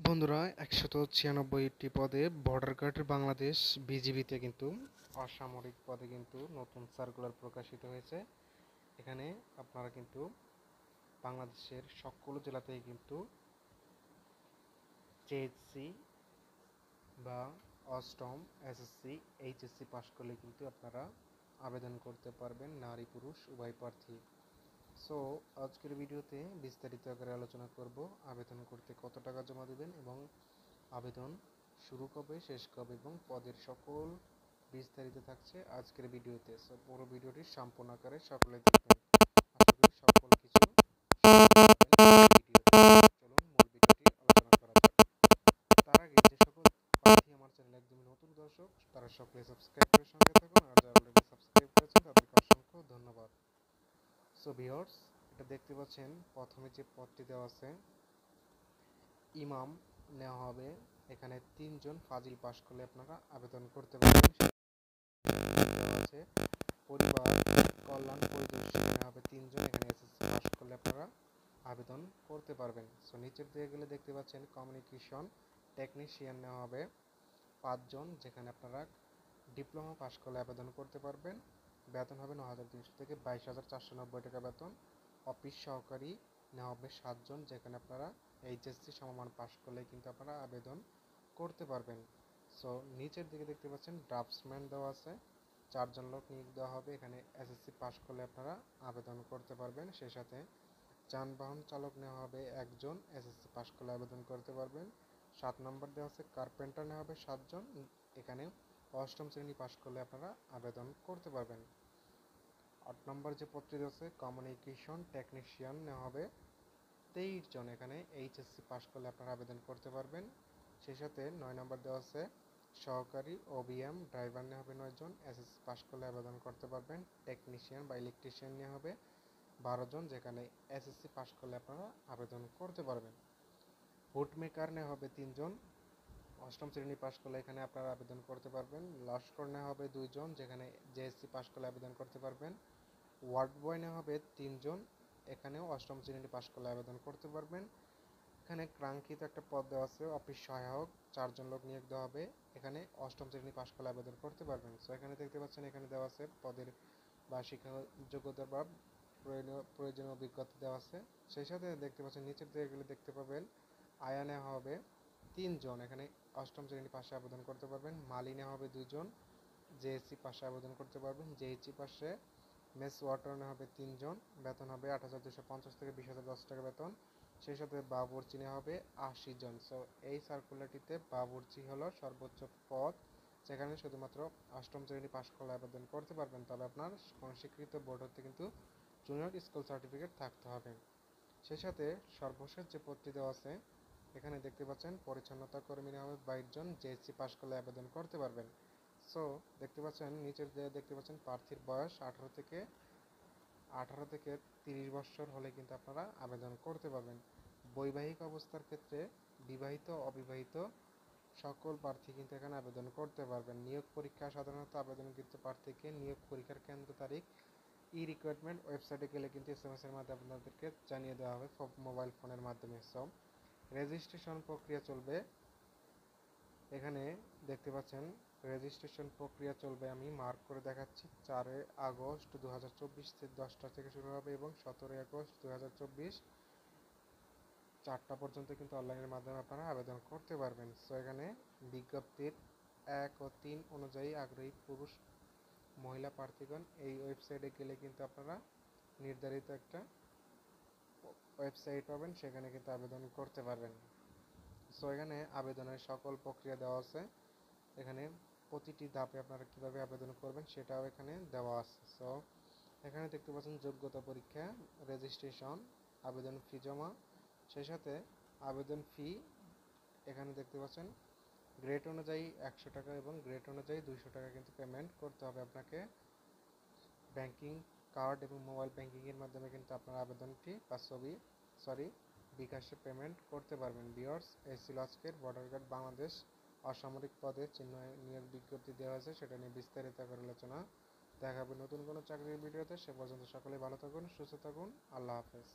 বন্ধুরা ১৯৬টি পদে border guard Bangladesh বিজিবিতে কিন্তু অসামরিক পদে কিন্তু নতুন সার্কুলার প্রকাশিত হয়েছে। এখানে আপনারা কিন্তু বাংলাদেশের সকল জেলাতেই কিন্তু জেএসসি বা অষ্টম এসএসসি এইচএসসি পাশ করলে কিন্তু আপনারা আবেদন করতে পারবেন, নারী পুরুষ উভয় প্রার্থী। সো আজকের ভিডিওতে বিস্তারিত আকারে আলোচনা করব আবেদন করতে কত টাকা জমা দেবেন এবং আবেদন শুরু কবে, শেষ কবে এবং পদের সকল বিস্তারিত থাকছে আজকের ভিডিওতে। সো পুরো ভিডিওটি সম্পূর্ণ আকারে সকলে দেখবেন। আশা করি সকল কিছু চলুন মূল ভিডিওটি আলোচনা করা যাক। তার আগে যে সকল প্রার্থী আমার চ্যানেলে একদম নতুন দর্শক তারা সকলে সাবস্ক্রাইব করে সঙ্গে থাকুন, আর যারা অলরেডি সাবস্ক্রাইব করেছেন তাদেরকে অসংখ্য ধন্যবাদ। সো ভিউয়ার্স, এটা দেখতে পাচ্ছেন প্রথমে যে পদটি দেওয়া আছে ইমাম নেওয়া হবে। এখানে 3 জন ফাজিল পাশ করলে আপনারা আবেদন করতে পারবেন। আছে পরিবার কল্যাণ পরিদর্শক নেওয়া হবে 3 জন, এখানে এসএসসি পাশ করলে আপনারা আবেদন করতে পারবেন। সো নিচের দিকে গেলে দেখতে পাচ্ছেন কমিউনিকেশন টেকনিশিয়ান নেওয়া হবে 5 জন, যেখানে আপনারা ডিপ্লোমা পাশ করলে আবেদন করতে পারবেন। বেতন হবে ৯,৩০০ থেকে ২২,৪৯০ টাকা বেতন। অফিস সহকারী নেওয়া হবে 7 জন, যেখানে আপনারা এইচএসসি সমমান পাশ করলে কিন্তু আপনারা আবেদন করতে পারবেন। সো নিচের দিকে দেখতে পাচ্ছেন ড্রাফটসম্যান দেওয়া আছে 4 জন লোক নিয়োগ দেওয়া হবে। এখানে এসএসসি পাশ করলে আপনারা আবেদন করতে পারবেন। সেই সাথে যানবাহন চালক নেওয়া হবে 1 জন, এসএসসি পাশ করলে আবেদন করতে পারবেন। 7 নম্বর দেওয়া আছে কার্পেন্টার নেওয়া হবে 7 জন, এখানে অষ্টম শ্রেণী পাশ করলে আপনারা আবেদন করতে পারবেন। 8 নম্বর যে পদটি আছে কমিউনিকেশন টেকনিশিয়ান নেওয়া হবে 23 জন, এখানে এইচএসসি পাশ করলে আপনারা আবেদন করতে পারবেন। সেই সাথে 9 নম্বর দেওয়া আছে সহকারী ওবিএম ড্রাইভার নেওয়া হবে 9 জন, এসএসসি পাশ করলে আবেদন করতে পারবেন। টেকনিশিয়ান বা ইলেকট্রিশিয়ান নেওয়া হবে 12 জন, যেখানে এসএসসি পাশ করলে আপনারা আবেদন করতে পারবেন। বুট মেকার নেওয়া হবে 3 জন, অষ্টম শ্রেণী পাশ করলে এখানে আপনারা আবেদন করতে পারবেন। লস্কর নেওয়া হবে 2 জন, যেখানে জেএসসি পাশ করলে আবেদন করতে পারবেন। ওয়ার্ড বয় নেওয়া হবে 3 জন, এখানেও অষ্টম শ্রেণী পাশ করলে আবেদন করতে পারবেন। এখানে কাঙ্ক্ষিত একটা পদ দেওয়া আছে অফিস সহায়ক 4 জন লোক নিয়োগ দেওয়া হবে, এখানে অষ্টম শ্রেণী পাশ করলে আবেদন করতে পারবেন। সো এখানে দেখতে পাচ্ছেন এখানে দেওয়া আছে পদের বা শিক্ষা যোগ্যতা বা প্রয়োজনীয় অভিজ্ঞতা দেওয়া আছে। সেই সাথে দেখতে পাচ্ছেন নিচের দিকে গেলে দেখতে পাবেন আয়া নেওয়া হবে 3 জন, এখানে অষ্টম শ্রেণী পাশে আবেদন করতে পারবেন। মালি নেওয়া হবে 2 জন, জেএসসি পাশে আবেদন করতে পারবেন। জেএসসি পাশে মেস ওয়াটার নেওয়া হবে 3 জন, বেতন হবে ৮,২৫০ থেকে ২০,০১০ টাকা বেতন। সেই সাথে বাবুর্চি নেওয়া হবে 80 জন। সো এই সার্কুলারটিতে বাবুর্চি হলো সর্বোচ্চ পদ, যেখানে শুধুমাত্র অষ্টম শ্রেণী পাশ করলে আবেদন করতে পারবেন, তবে আপনার কোনো স্বীকৃত বোর্ড হতে কিন্তু জুনিয়র স্কুল সার্টিফিকেট থাকতে হবে। সেই সাথে সর্বশেষ যে পদটি দেওয়া আছে এখানে দেখতে পাচ্ছেন পরিচ্ছন্নতা কর্মী নেওয়া হবে 22 জন, জেএসসি পাশ করলে আবেদন করতে পারবেন। সো দেখতে পাচ্ছেন নিচের দিকে দেখতে পাচ্ছেন প্রার্থীর বয়স 18 থেকে 30 বছর হলে কিন্তু আপনারা আবেদন করতে পারবেন। বৈবাহিক অবস্থার ক্ষেত্রে বিবাহিত অবিবাহিত সকল প্রার্থী কিন্তু এখানে আবেদন করতে পারবেন। নিয়োগ পরীক্ষা সাধারণত আবেদনকৃত প্রার্থীকে নিয়োগ পরীক্ষার কেন্দ্র তারিখ রিক্রুটমেন্ট ওয়েবসাইটে গেলে কিন্তু এসএমএস এর মাধ্যমে আপনাদেরকে জানিয়ে দেওয়া হবে মোবাইল ফোনের মাধ্যমে। সব রেজিস্ট্রেশন প্রক্রিয়া চলবে, এখানে দেখতে পাচ্ছেন রেজিস্ট্রেশন প্রক্রিয়া চলবে, আমি মার্ক করে দেখাচ্ছি। 4 আগস্ট 2024 10টা থেকে শুরু হবে এবং 17 আগস্ট 2024 4টা পর্যন্ত কিন্তু অনলাইনের মাধ্যমে আপনারা আবেদন করতে পারবেন। সো এখানে বিজ্ঞপ্তির 1 ও 3 অনুযায়ী আগ্রহী পুরুষ মহিলা প্রার্থীগণ এই ওয়েবসাইটে গেলে কিন্তু আপনারা নির্ধারিত একটা ওয়েবসাইট পাবেন, সেখানে কিন্তু আবেদন করতে পারবেন। সো এখানে আবেদনের সকল প্রক্রিয়া দেওয়া আছে, এখানে প্রতিটি ধাপে আপনারা কিভাবে আবেদন করবেন সেটাও এখানে দেওয়া আছে। সো এখানে দেখতে পাচ্ছেন যোগ্যতা পরীক্ষা, রেজিস্ট্রেশন, আবেদন ফি জমা, সেই সাথে আবেদন ফি এখানে দেখতে পাচ্ছেন গ্রেড অনুযায়ী 100 টাকা এবং গ্রেড অনুযায়ী 200 টাকা কিন্তু পেমেন্ট করতে হবে আপনাকে। ব্যাংকিং কার্ড এবং মোবাইল ব্যাংকিংয়ের মাধ্যমে কিন্তু আপনার আবেদনটি বা বিকাশে পেমেন্ট করতে পারবেন। ভিউয়ার্স, এই ছিল আজকের বর্ডার গার্ড বাংলাদেশ অসামরিক পদে চিহ্ন নিয়োগ বিজ্ঞপ্তি দেওয়া হয়েছে, সেটা নিয়ে বিস্তারিত আলোচনা। দেখা হবে নতুন কোনো চাকরির ভিডিওতে। সে পর্যন্ত সকলে ভালো থাকুন, সুস্থ থাকুন। আল্লাহ হাফেজ।